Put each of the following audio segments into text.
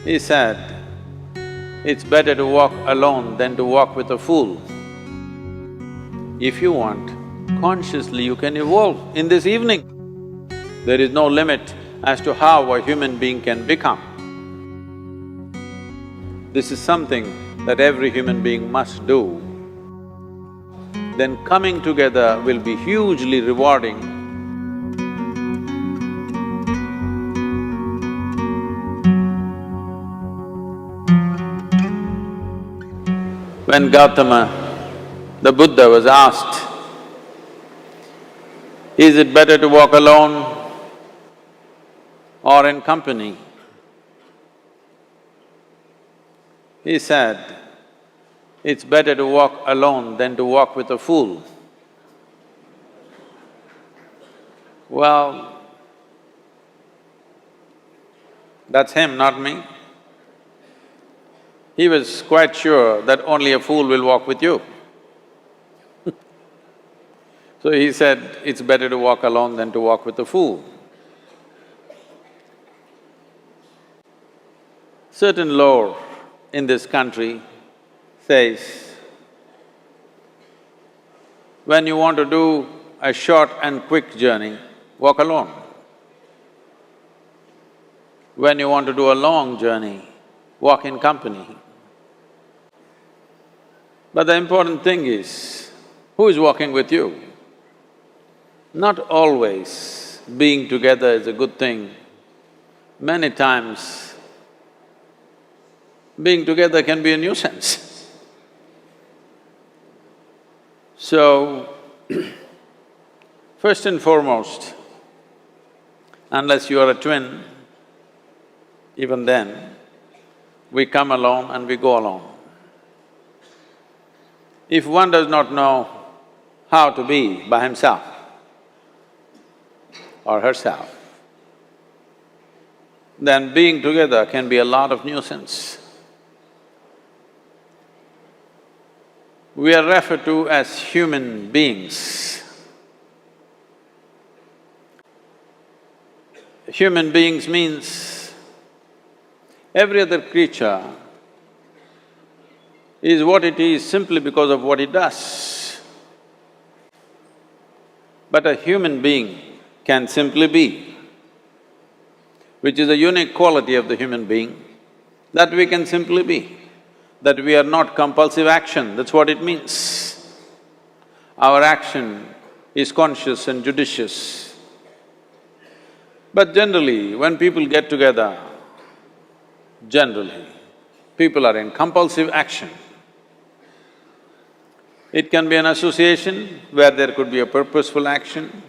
He said, it's better to walk alone than to walk with a fool. If you want, consciously you can evolve in this evening. There is no limit as to how a human being can become. This is something that every human being must do. Then coming together will be hugely rewarding. When Gautama, the Buddha, was asked, is it better to walk alone or in company? He said, it's better to walk alone than to walk with a fool. Well, that's him, not me. He was quite sure that only a fool will walk with you. So he said, it's better to walk alone than to walk with a fool. Certain lore in this country says, when you want to do a short and quick journey, walk alone. When you want to do a long journey, walk in company. But the important thing is, who is walking with you? Not always being together is a good thing. Many times, being together can be a nuisance. So, first and foremost, unless you are a twin, even then, we come alone and we go alone. If one does not know how to be by himself or herself, then being together can be a lot of nuisance. We are referred to as human beings. Human beings means every other creature is what it is simply because of what it does. But a human being can simply be, which is a unique quality of the human being, that we can simply be, that we are not compulsive action, that's what it means. Our action is conscious and judicious. But generally, when people get together, generally, people are in compulsive action. It can be an association where there could be a purposeful action,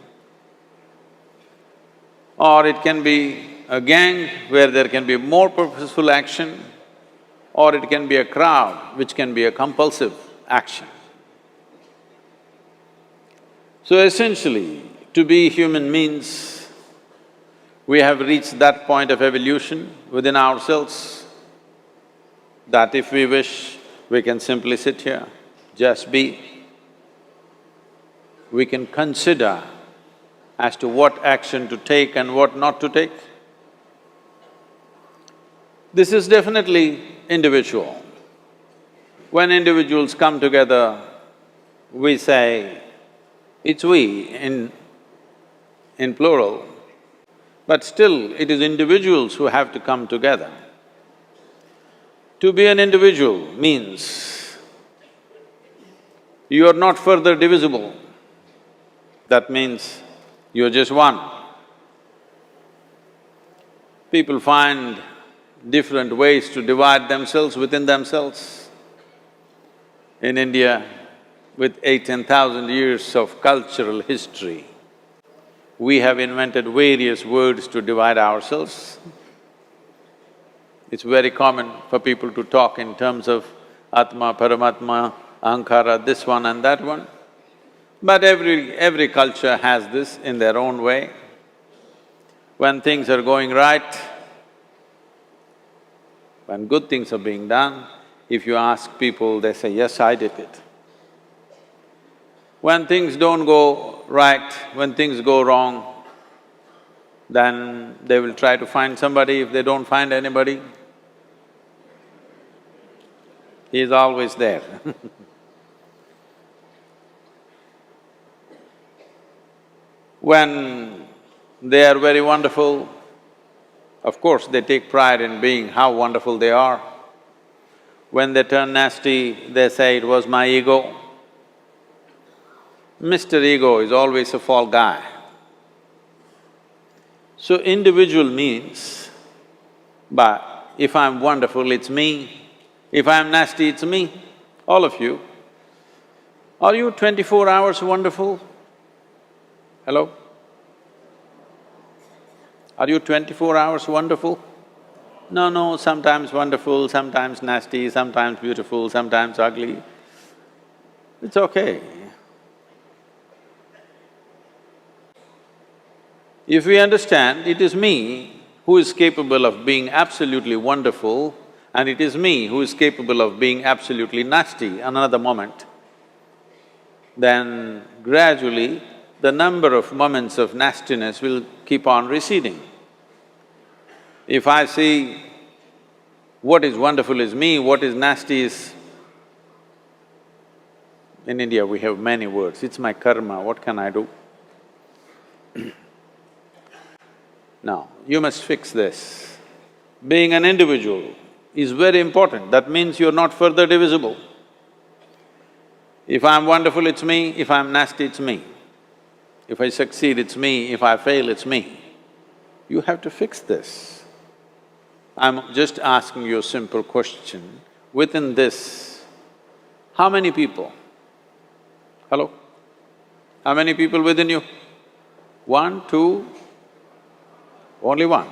or it can be a gang where there can be more purposeful action, or it can be a crowd which can be a compulsive action. So essentially, to be human means we have reached that point of evolution within ourselves that if we wish, we can simply sit here, just be. We can consider as to what action to take and what not to take. This is definitely individual. When individuals come together, we say, it's we in plural, but still it is individuals who have to come together. To be an individual means you are not further divisible. That means you're just one. People find different ways to divide themselves within themselves. In India, with 8,000–10,000 years of cultural history, we have invented various words to divide ourselves. It's very common for people to talk in terms of Atma, Paramatma, Ahankara, this one and that one. But every culture has this in their own way. When things are going right, when good things are being done, if you ask people, they say, yes, I did it. When things don't go right, when things go wrong, then they will try to find somebody. If they don't find anybody, He is always there. When they are very wonderful, of course they take pride in being how wonderful they are. When they turn nasty, they say, "It was my ego." Mr. Ego is always a fall guy. So individual means, but if I'm wonderful, it's me. If I'm nasty, it's me. All of you. Are you 24 hours wonderful? Hello? Are you 24 hours wonderful? No, sometimes wonderful, sometimes nasty, sometimes beautiful, sometimes ugly. It's okay. If we understand it is me who is capable of being absolutely wonderful and it is me who is capable of being absolutely nasty another moment, then gradually the number of moments of nastiness will keep on receding. If I see what is wonderful is me, what is nasty is… In India we have many words, it's my karma, what can I do? Now, you must fix this. Being an individual is very important, that means you're not further divisible. If I'm wonderful, it's me, if I'm nasty, it's me. If I succeed, it's me, if I fail, it's me. You have to fix this. I'm just asking you a simple question. Within this, how many people? Hello? How many people within you? One, two? Only one.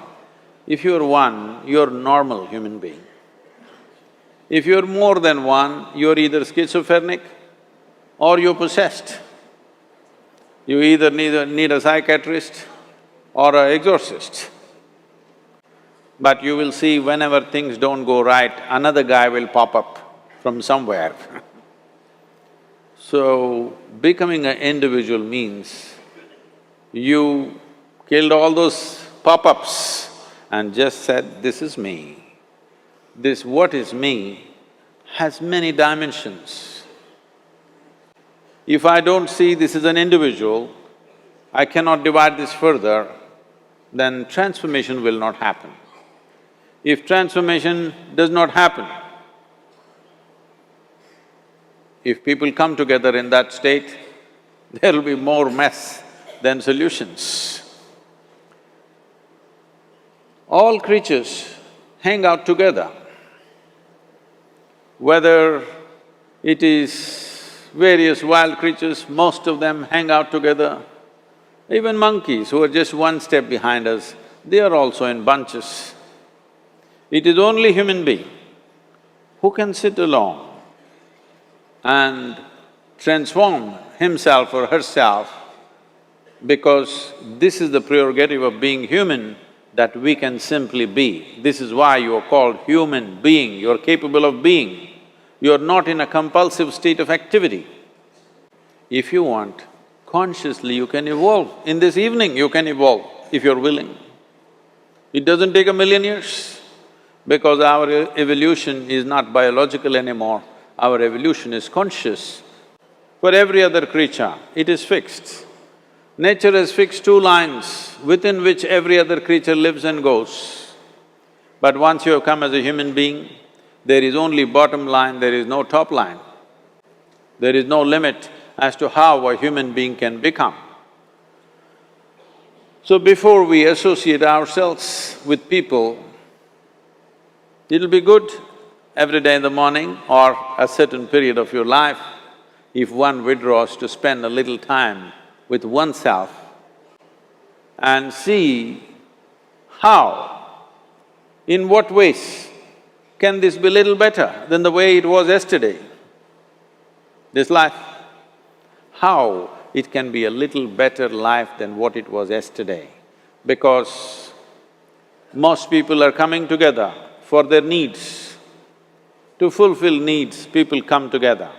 If you're one, you're normal human being. If you're more than one, you're either schizophrenic or you're possessed. You either need a psychiatrist or an exorcist. But you will see whenever things don't go right, another guy will pop up from somewhere. So, becoming an individual means you killed all those pop-ups and just said, "This is me." This what is me has many dimensions. If I don't see this is an individual, I cannot divide this further, then transformation will not happen. If transformation does not happen, if people come together in that state, there will be more mess than solutions. All creatures hang out together. Whether it is various wild creatures, most of them hang out together. Even monkeys who are just one step behind us, they are also in bunches. It is only human being who can sit alone and transform himself or herself, because this is the prerogative of being human, that we can simply be. This is why you are called human being, you're capable of being. You're not in a compulsive state of activity. If you want, consciously you can evolve. In this evening you can evolve, if you're willing. It doesn't take 1,000,000 years, because our evolution is not biological anymore, our evolution is conscious. For every other creature, it is fixed. Nature has fixed two lines within which every other creature lives and goes. But once you have come as a human being, there is only bottom line, there is no top line. There is no limit as to how a human being can become. So before we associate ourselves with people, it'll be good every day in the morning or a certain period of your life, if one withdraws to spend a little time with oneself and see how, in what ways can this be little better than the way it was yesterday, this life? How it can be a little better life than what it was yesterday? Because most people are coming together for their needs. To fulfill needs, people come together.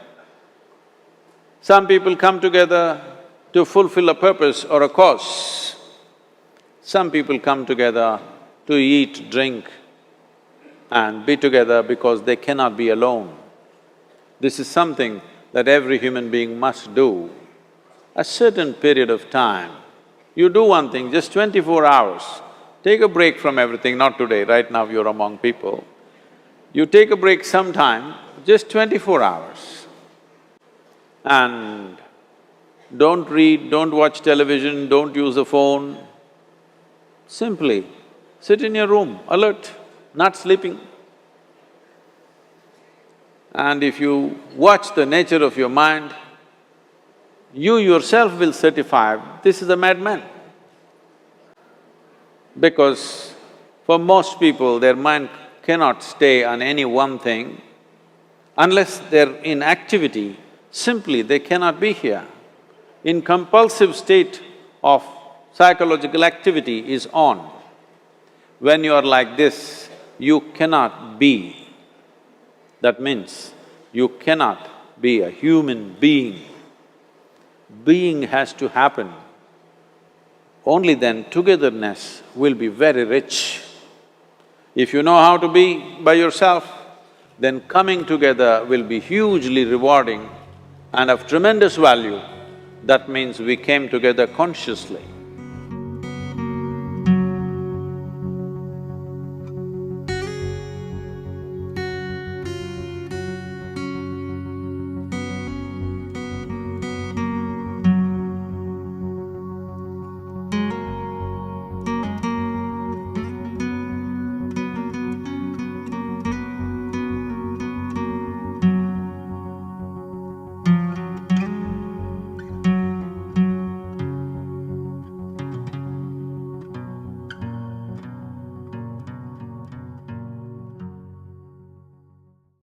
Some people come together to fulfill a purpose or a cause. Some people come together to eat, drink and be together because they cannot be alone. This is something that every human being must do. A certain period of time, you do one thing, just 24 hours, take a break from everything, not today, right now you're among people. You take a break sometime, just 24 hours. And don't read, don't watch television, don't use the phone. Simply sit in your room, alert, not sleeping. And if you watch the nature of your mind, you yourself will certify, this is a madman. Because for most people, their mind cannot stay on any one thing. Unless they're in activity, simply they cannot be here. In compulsive state of psychological activity is on. When you are like this, you cannot be. That means you cannot be a human being. Being has to happen. Only then togetherness will be very rich. If you know how to be by yourself, then coming together will be hugely rewarding and of tremendous value. That means we came together consciously.